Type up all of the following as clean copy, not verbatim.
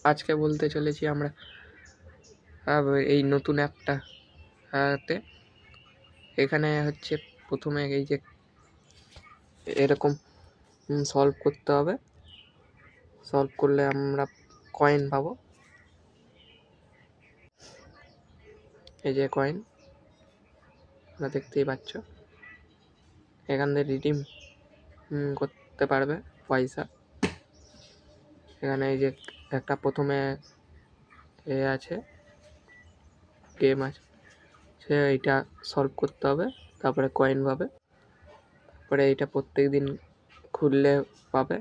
আজকে বলতে চলেছি আমরা এই নতুন অ্যাপটা তে এখানে হচ্ছে প্রথমে এই যে এরকম সলভ করতে হবে। সলভ করলে আমরা কয়েন পাবো। এই যে কয়েন তোমরা দেখতেই পাচ্ছ, এখান থেকে রিডিম করতে পারবে পয়সা। এখানে এই যে একটা প্রথমে এ আছে, গেম আছে, সে এইটা সলভ করতে হবে, তারপরে কয়েন পাবে, তারপরে এইটা প্রত্যেক দিন খুললে পাবে।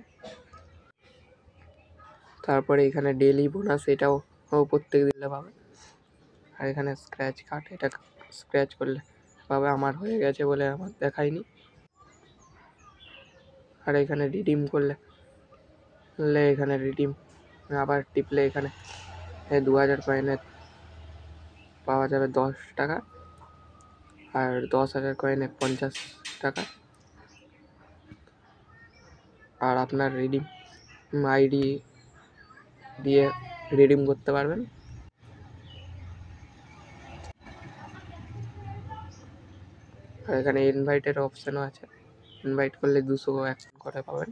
তারপরে এখানে ডেইলি বোনাস, এটাও প্রত্যেক দিনে পাবে। আর এখানে স্ক্র্যাচ কার্ড, এটা স্ক্র্যাচ করলে পাবে। আমার হয়ে গেছে বলে আমার দেখায়নি। আর এখানে রিডিম করলে এখানে রিডিম আবার টিপলে এখানে 2000 কয়েনের পাওয়া যাবে 10 টাকা, আর 10,000 কয়েনে 50 টাকা। আর আপনার রিডিম আইডি দিয়ে রিডিম করতে পারবেন। আর এখানে ইনভাইটের অপশানও আছে, ইনভাইট করলে 200 করে পাবেন।